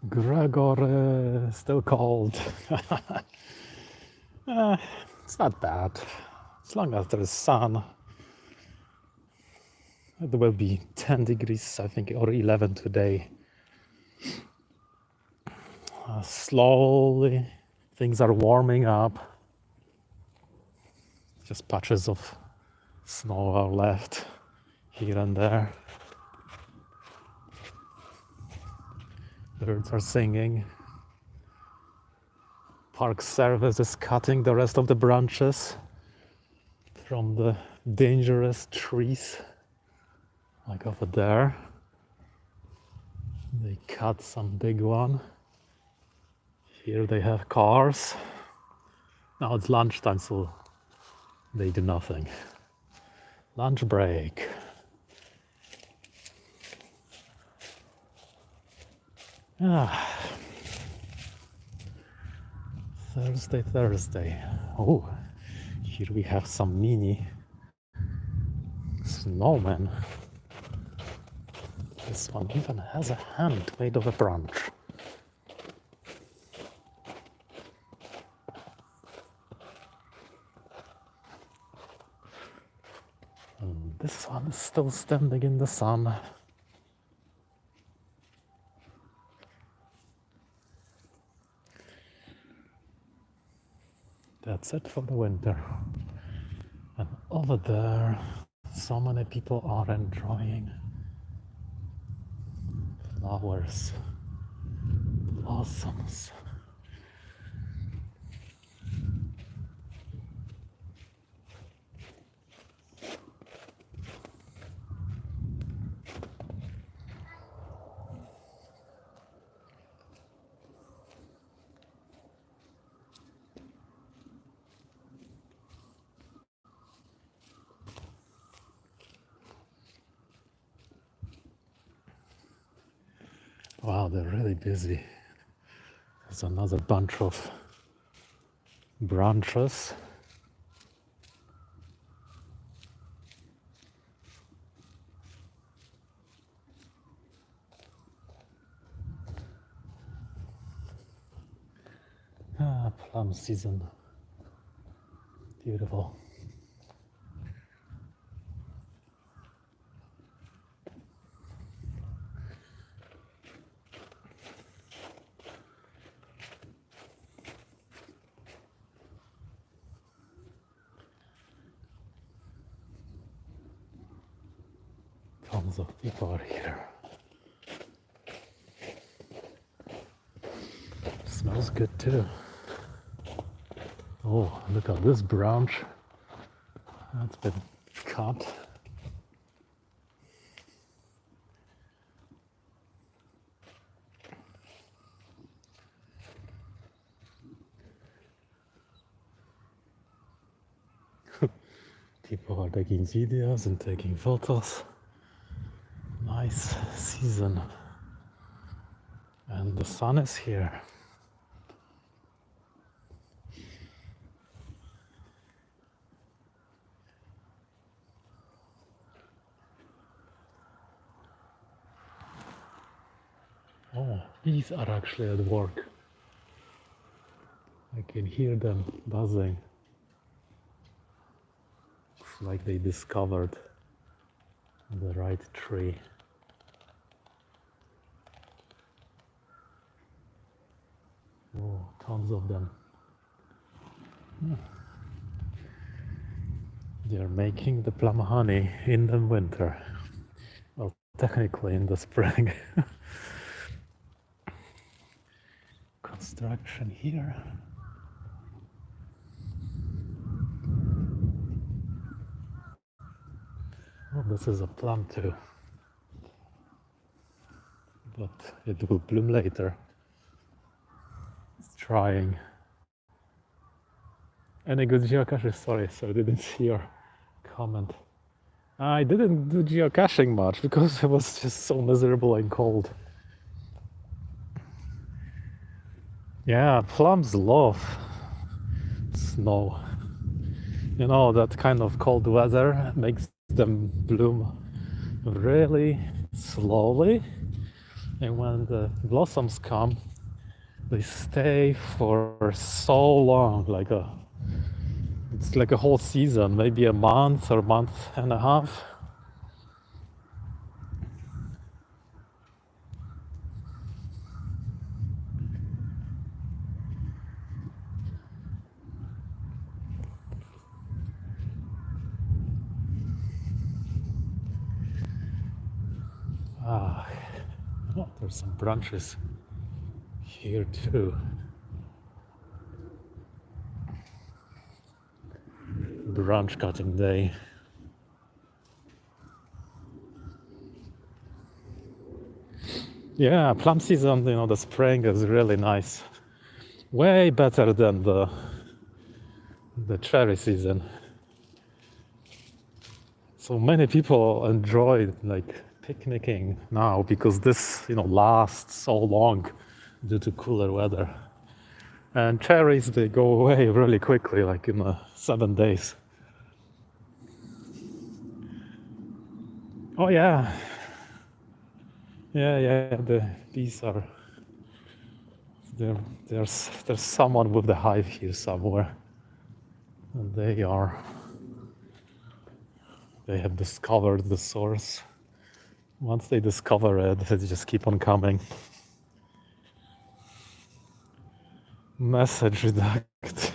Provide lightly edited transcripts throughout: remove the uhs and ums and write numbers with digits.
Gregor, still cold. It's not bad. As long as there is sun, it will be 10 degrees, I think, or 11 today. Slowly, things are warming up. Just patches of snow are left here and there. Birds are singing. Park Service is cutting the rest of the branches from the dangerous trees, like over there. They cut some big one. Here they have cars. Now it's lunchtime, so they do nothing. Lunch break. Thursday. Oh, here we have some mini snowman. This one even has a hand made of a branch. And this one is still standing in the sun. That's it for the winter. And over there, so many people are enjoying flowers, blossoms. Wow, they're really busy. There's another bunch of branches. Plum season. Beautiful. Tons of people are here. Smells good too. Oh, look at this branch. That's been cut. People are taking videos and taking photos. Nice season. And the sun is here. Oh, bees are actually at work. I can hear them buzzing. Looks like they discovered the right tree. Oh, tons of them. They're making the plum honey in the winter. Well, technically in the spring. Construction here. Oh, this is a plum too. But it will bloom later. It's trying. Any good geocaching? Sorry, so I didn't see your comment. I didn't do geocaching much because it was just so miserable and cold. Yeah, plums love snow. You know, that kind of cold weather makes them bloom really slowly And when the blossoms come, they stay for so long, it's like a whole season, maybe a month or month and a half. Ah, oh, there's some branches here too. Branch cutting day. Yeah, plum season, the spring is really nice. Way better than the cherry season. So many people enjoy like picnicking now because this, lasts so long due to cooler weather. And cherries, they go away really quickly, like in 7 days. Oh yeah, yeah. The bees are there. There's someone with the hive here somewhere, and they have discovered the source. Once they discover it, they just keep on coming. Message redacted.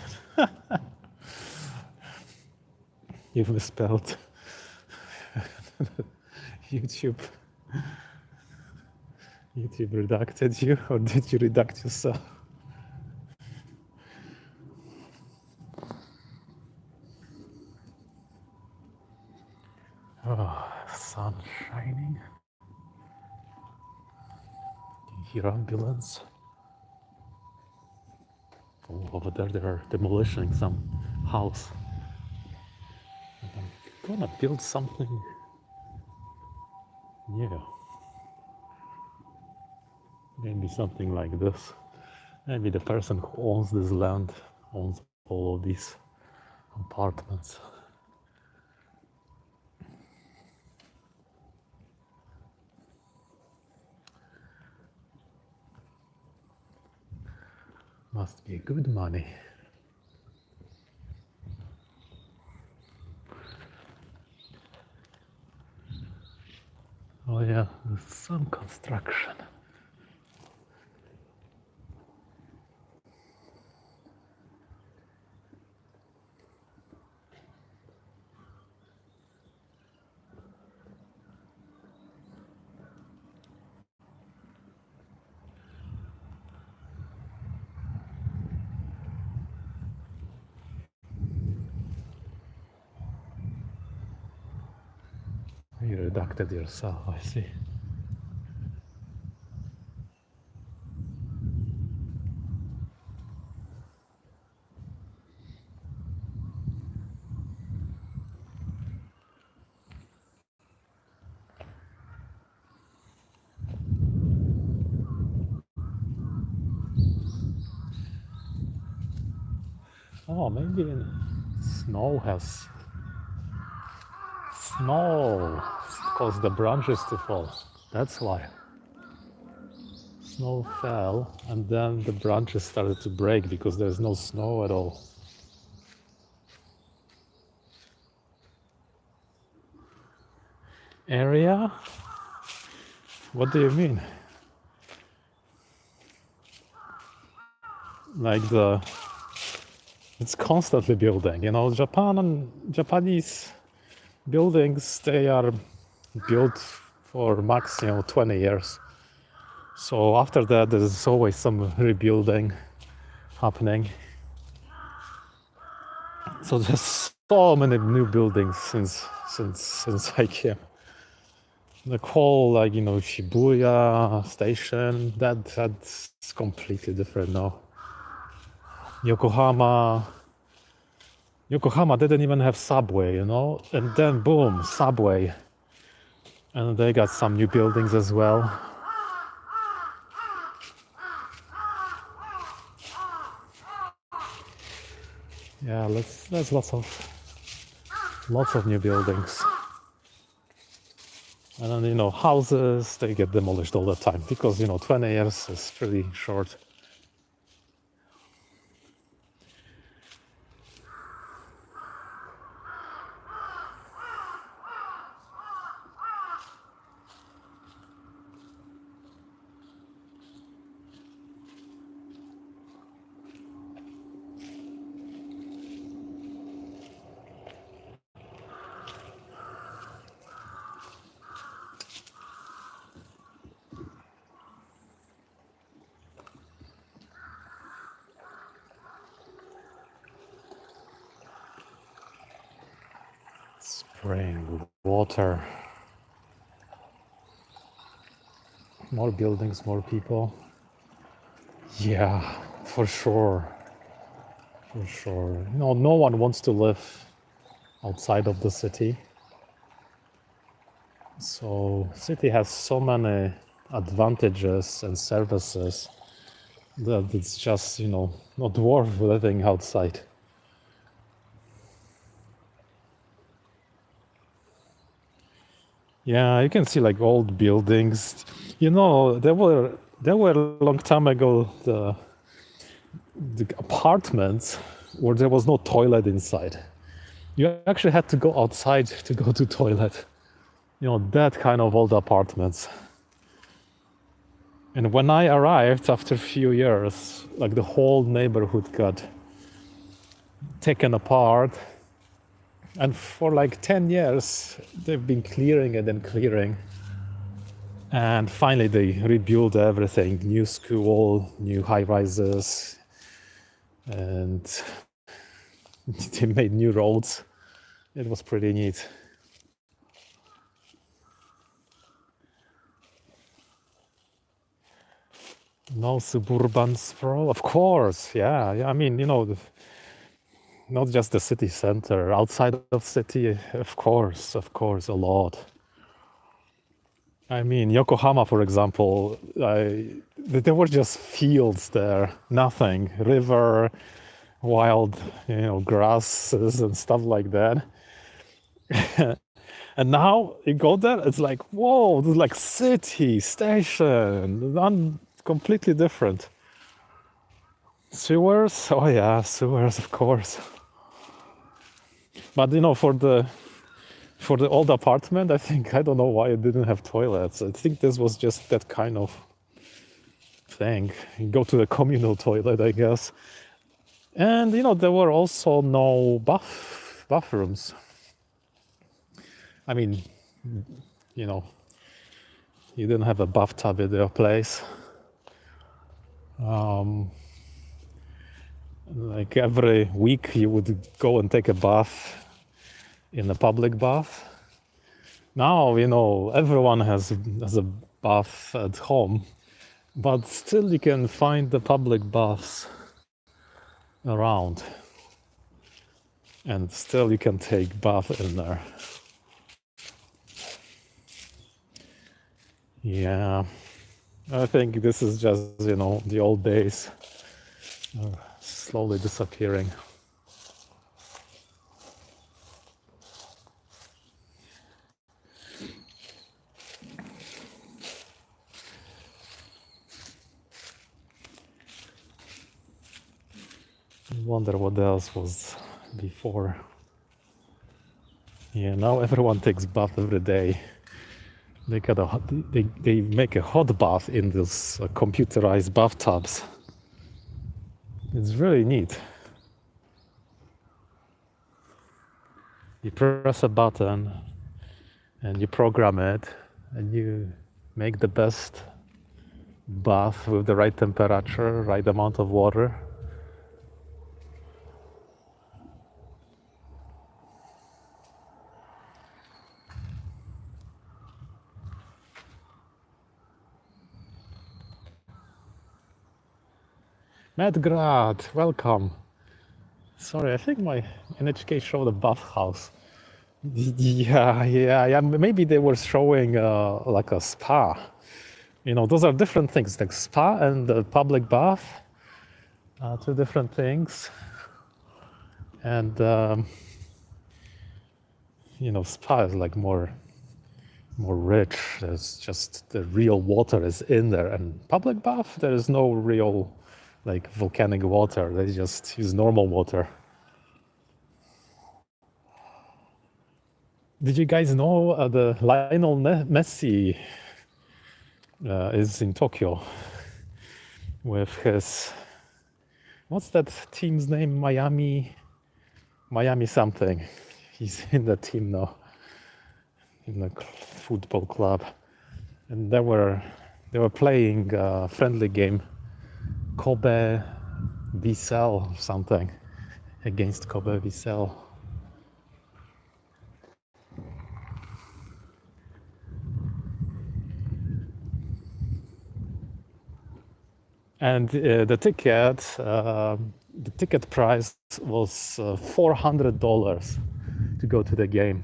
You've misspelled. YouTube. YouTube redacted you, or did you redact yourself? Oh, sun shining. Can you hear ambulance? Oh, over there they are demolishing some house. And I'm gonna build something new. Maybe something like this. Maybe the person who owns this land owns all of these apartments. Must be good money. Oh yeah, there's some construction. You redacted yourself, I see. Oh, maybe snow has snow caused the branches to fall. That's why. Snow fell and then the branches started to break because there's no snow at all. Area? What do you mean? Like it's constantly building. Japan and Japanese buildings, they are built for maximum 20 years. So after that, there's always some rebuilding happening. So there's so many new buildings since I came. The whole Shibuya station that's completely different now. Yokohama didn't even have subway, and then boom, subway, and they got some new buildings as well. Yeah, there's lots of new buildings. And then, houses, they get demolished all the time because, 20 years is pretty short. Spring, water, more buildings, more people. Yeah, for sure, for sure. No one wants to live outside of the city. So city has so many advantages and services that it's just, not worth living outside. Yeah, you can see like old buildings. There were a long time ago the apartments where there was no toilet inside. You actually had to go outside to go to toilet. That kind of old apartments. And when I arrived after a few years, like the whole neighborhood got taken apart. And for like 10 years, they've been clearing it and clearing. And finally, they rebuilt everything, new school, new high rises, and they made new roads. It was pretty neat. No suburban sprawl, of course. Yeah, yeah. I mean, not just the city center, outside of city, of course, a lot. I mean, Yokohama, for example, there were just fields there, nothing, river, wild, grasses and stuff like that. And now you go there, it's like, whoa, this is like city, station, completely different. Sewers, oh yeah, sewers, of course. But for the old apartment, I don't know why it didn't have toilets. I think this was just that kind of thing. You go to the communal toilet, I guess. And there were also no bathrooms. I mean, you know, you didn't have a bathtub at your place. Like every week, you would go and take a bath in a public bath. Now, everyone has a bath at home, but still you can find the public baths around, and still you can take bath in there. Yeah, I think this is just, the old days slowly disappearing. I wonder what else was before. Yeah, now everyone takes bath every day. They make a hot bath in these computerized bathtubs. It's really neat. You press a button and you program it, and you make the best bath with the right temperature, right amount of water. Medgrad, welcome. Sorry, I think my NHK showed a bathhouse. Yeah, yeah, yeah. Maybe they were showing like a spa. Those are different things. Like spa and the public bath, two different things. And spa is like more more rich. There's just the real water is in there. And public bath, there is no real like volcanic water. They just use normal water. Did you guys know the Lionel Messi is in Tokyo with his, what's that team's name? Miami something. He's in the team now, in the football club, and they were playing a friendly game, Kobe Vissel something, against Kobe Vissel. And the ticket price was $400 to go to the game.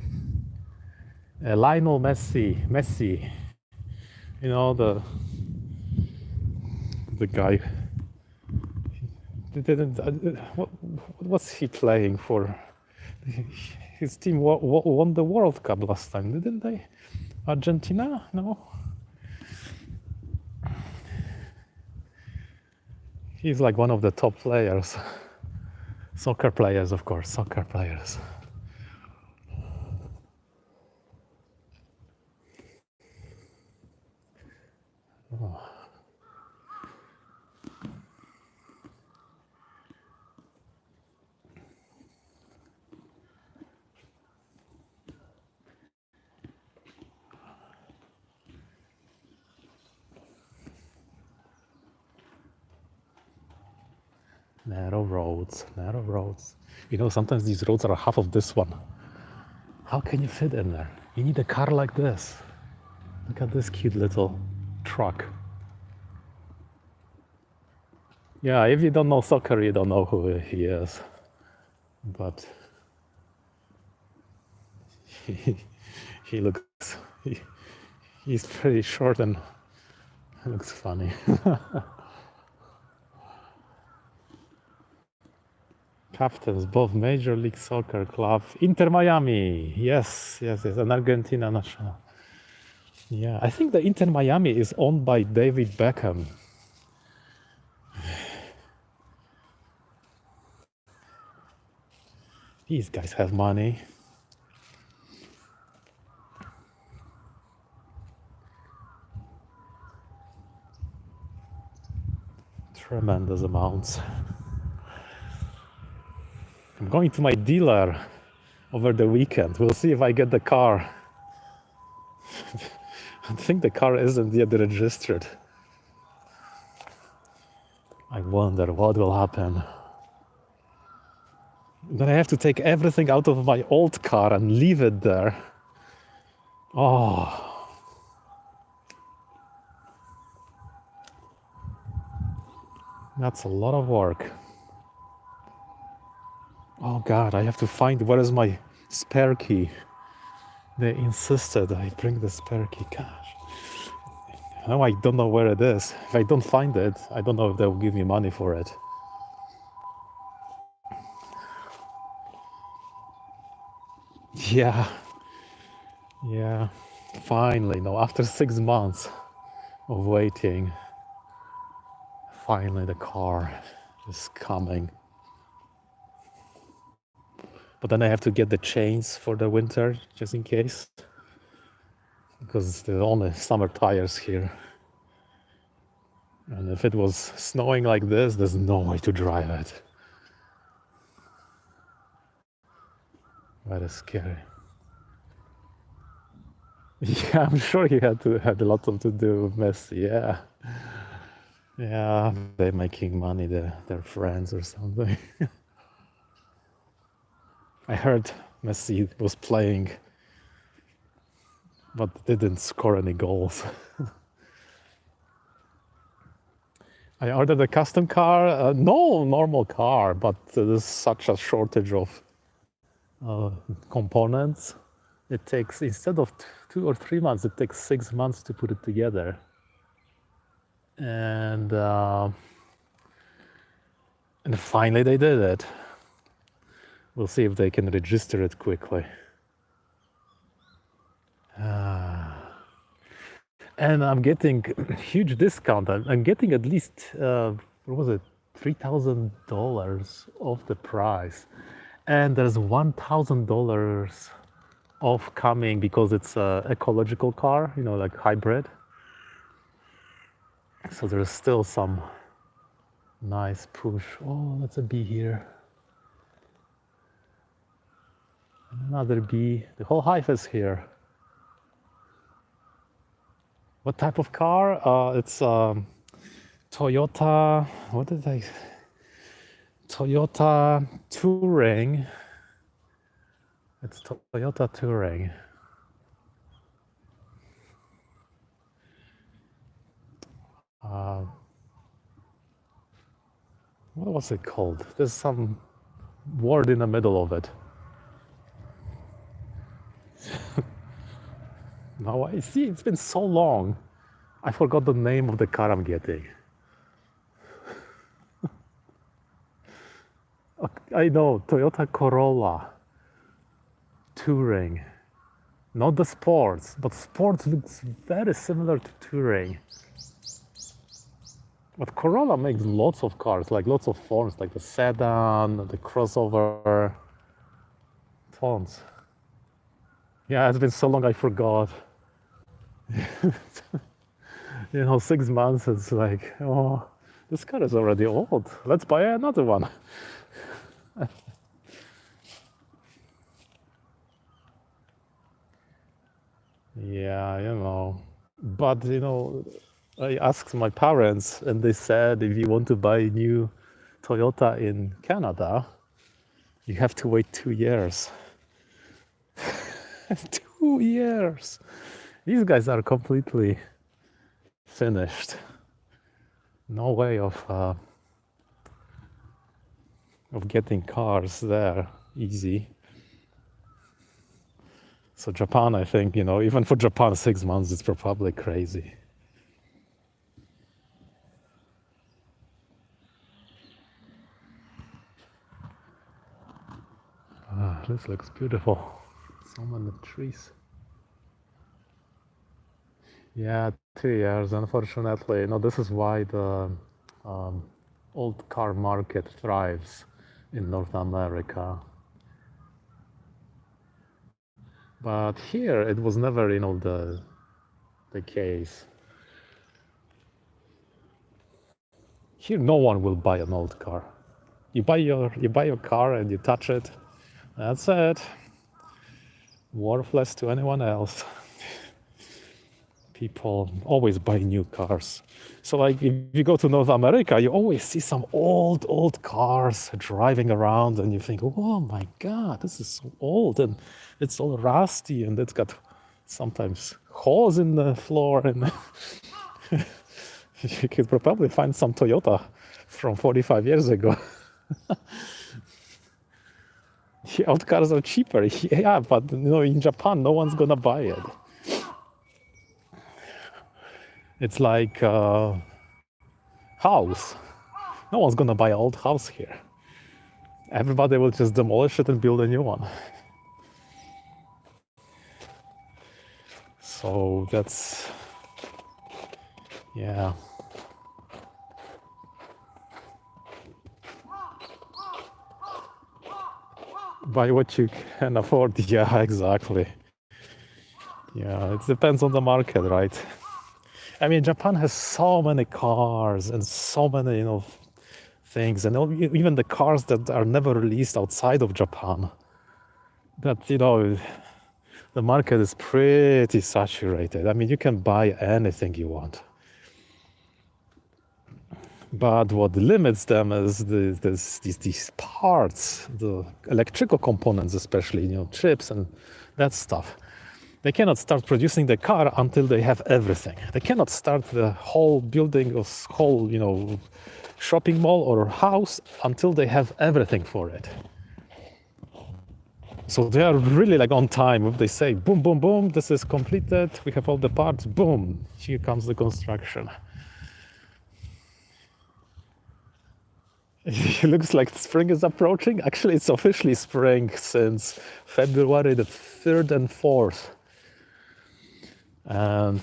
Lionel Messi, you know, the guy. What was he playing for? His team won the World Cup last time, didn't they? Argentina? No. He's like one of the top players. Soccer players, of course, soccer players. Oh. Narrow roads, narrow roads. You know, sometimes these roads are half of this one. How can you fit in there? You need a car like this. Look at this cute little truck. Yeah, if you don't know soccer, you don't know who he is. But he looks, he's pretty short and looks funny. Captains, both Major League Soccer club, Inter Miami. Yes, an Argentina national. Yeah, I think the Inter Miami is owned by David Beckham. These guys have money. Tremendous amounts. I'm going to my dealer over the weekend. We'll see if I get the car. I think the car isn't yet registered. I wonder what will happen. Then I have to take everything out of my old car and leave it there. Oh. That's a lot of work. Oh God, I have to find where is my spare key. They insisted I bring the spare key. Gosh. Now I don't know where it is. If I don't find it, I don't know if they'll give me money for it. Yeah. Finally, no, after 6 months of waiting, finally the car is coming. But then I have to get the chains for the winter, just in case. Because there are only summer tires here. And if it was snowing like this, there's no way to drive it. That is scary. Yeah, I'm sure he had a lot to do with Messi, Yeah, they're making money, they're friends or something. I heard Messi was playing, but didn't score any goals. I ordered a custom car. No, normal car, but there's such a shortage of components. It takes, instead of 2 or 3 months, it takes 6 months to put it together. And finally they did it. We'll see if they can register it quickly. and I'm getting huge discount. I'm getting at least what was it, $3,000 off the price, and there's $1,000 off coming because it's a ecological car, like hybrid. So there's still some nice push. Oh, that's a bee here. Another bee. The whole hive is here. What type of car? It's Toyota. What did I? Toyota Touring. It's Toyota Touring. Uh, what was it called? There's some word in the middle of it. Now I see it's been so long. I forgot the name of the car I'm getting. I know, Toyota Corolla Touring. Not the sports, but sports looks very similar to Touring. But Corolla makes lots of cars, like lots of forms, like the sedan, the crossover, tons. Yeah, it's been so long I forgot. 6 months, it's like, oh, this car is already old. Let's buy another one. Yeah, But, I asked my parents and they said if you want to buy a new Toyota in Canada, you have to wait 2 years. 2 years. These guys are completely finished. No way of getting cars there easy. So Japan, I think, even for Japan, 6 months is probably crazy. This looks beautiful. So many trees. Yeah, 2 years, unfortunately. This is why the um, old car market thrives in North America. But here it was never, the case. Here no one will buy an old car. You buy your car and you touch it. That's it. Worthless to anyone else. People always buy new cars. So like if you go to North America, you always see some old cars driving around and you think, oh my God, this is so old and it's all rusty and it's got sometimes holes in the floor and you could probably find some Toyota from 45 years ago. The old cars are cheaper, yeah, but in Japan, no one's gonna buy it. It's like a house. No one's gonna buy an old house here. Everybody will just demolish it and build a new one. So that's, yeah. Buy what you can afford. Yeah, exactly. Yeah, it depends on the market, right? I mean, Japan has so many cars and so many, things, and even the cars that are never released outside of Japan. That, the market is pretty saturated. I mean, you can buy anything you want. But what limits them is these parts, the electrical components, especially, chips and that stuff. They cannot start producing the car until they have everything. They cannot start the whole building or whole, shopping mall or house until they have everything for it. So they are really like on time. If they say, boom, boom, boom, this is completed, we have all the parts, boom, here comes the construction. It looks like spring is approaching. Actually, it's officially spring since February the 3rd and 4th. And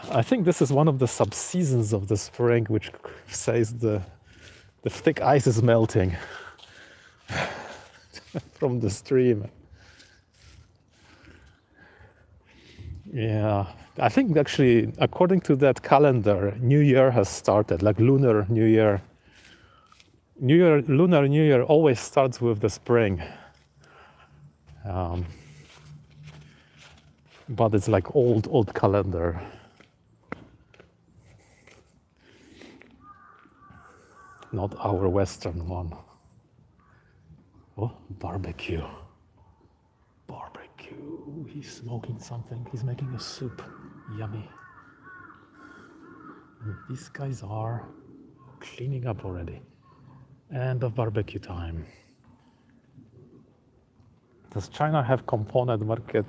I think this is one of the sub-seasons of the spring, which says the thick ice is melting from the stream. Yeah, I think actually, according to that calendar, New Year has started, like lunar New Year. Lunar New Year always starts with the spring, um, but it's like old calendar. Not our Western one. Oh, barbecue. Barbecue. He's smoking something. He's making a soup. Yummy. And these guys are cleaning up already. End of barbecue time. Does China have component market?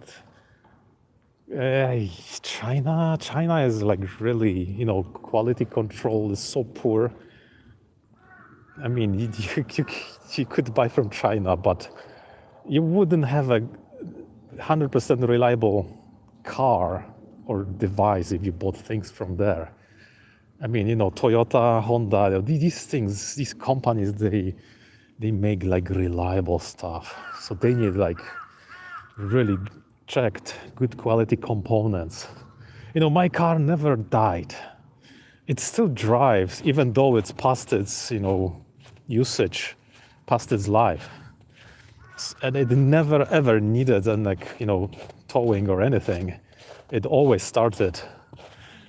China is like really, quality control is so poor. I mean, you could buy from China, but you wouldn't have a 100% reliable car or device if you bought things from there. I mean, Toyota, Honda, these things, these companies, they make like reliable stuff. So they need like really checked, good quality components. My car never died. It still drives, even though it's past its, usage, past its life. And it never ever needed towing or anything. It always started.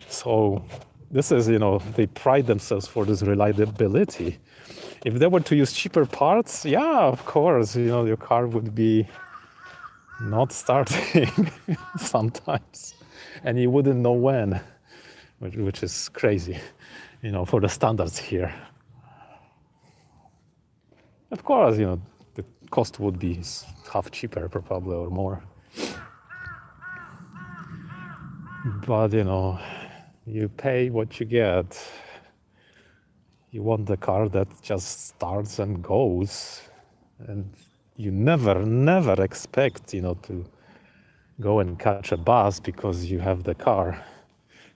So this is, they pride themselves for this reliability. If they were to use cheaper parts, yeah, of course, your car would be not starting sometimes, and you wouldn't know when, which is crazy, for the standards here. Of course, the cost would be half cheaper probably or more. But, you pay what you get. You want the car that just starts and goes, and you never expect, to go and catch a bus because you have the car.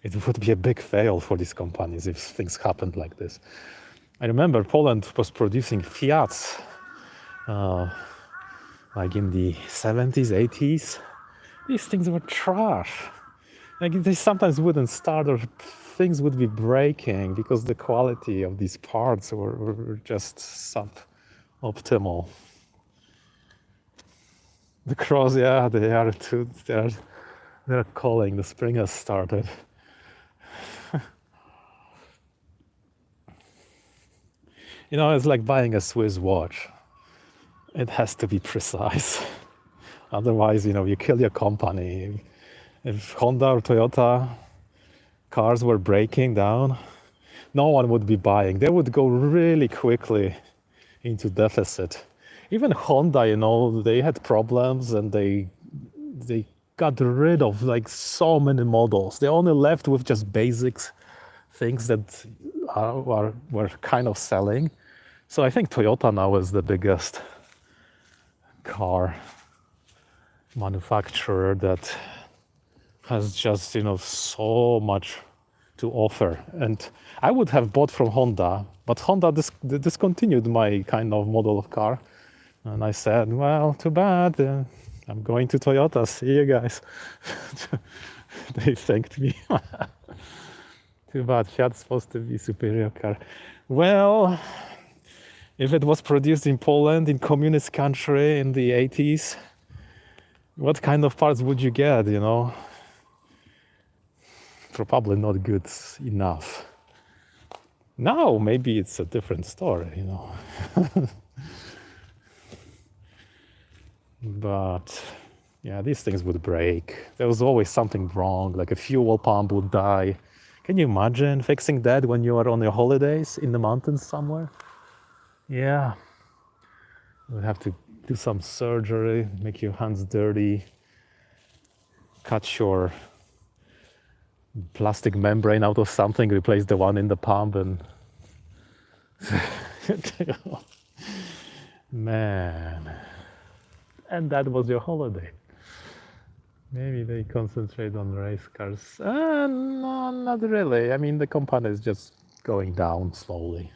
It would be a big fail for these companies if things happened like this. I remember Poland was producing Fiats, like in the 70s, 80s. These things were trash. Like they sometimes wouldn't start, or things would be breaking because the quality of these parts were just suboptimal. The Cross, yeah, they are too. They're calling. The spring has started. It's like buying a Swiss watch. It has to be precise. Otherwise, you kill your company. If Honda or Toyota cars were breaking down, no one would be buying. They would go really quickly into deficit. Even Honda, they had problems and they got rid of like so many models. They only left with just basics, things that were kind of selling. So I think Toyota now is the biggest car manufacturer that has just so much to offer. And I would have bought from Honda, but Honda discontinued my kind of model of car. And I said, well, too bad. I'm going to Toyota. See you guys. They thanked me. Too bad. Fiat's supposed to be superior car. Well, if it was produced in Poland, in communist country in the 80s, what kind of parts would you get, Probably not good enough. Now, maybe it's a different story, But, yeah, these things would break. There was always something wrong, like a fuel pump would die. Can you imagine fixing that when you are on your holidays in the mountains somewhere? Yeah. You would have to do some surgery, make your hands dirty, cut your plastic membrane out of something, replace the one in the pump, and man. And that was your holiday. Maybe they concentrate on race cars. No, not really. I mean, the company is just going down slowly.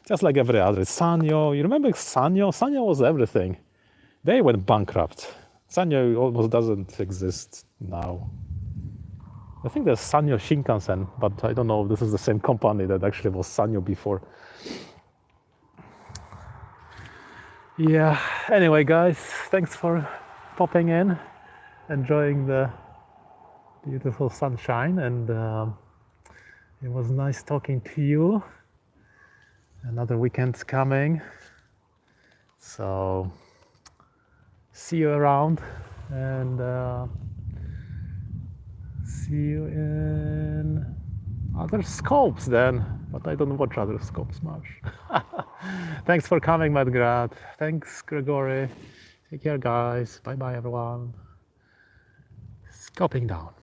Just like every other. Sanyo, you remember Sanyo? Sanyo was everything. They went bankrupt. Sanyo almost doesn't exist now. I think there's Sanyo Shinkansen, but I don't know if this is the same company that actually was Sanyo before. Yeah, anyway, guys, thanks for popping in, enjoying the beautiful sunshine, and it was nice talking to you. Another weekend's coming, so see you around, and see you in other scopes then, but I don't watch other scopes much. Thanks for coming, Madgrad. Thanks, Gregory. Take care, guys. Bye bye, everyone. Scoping down.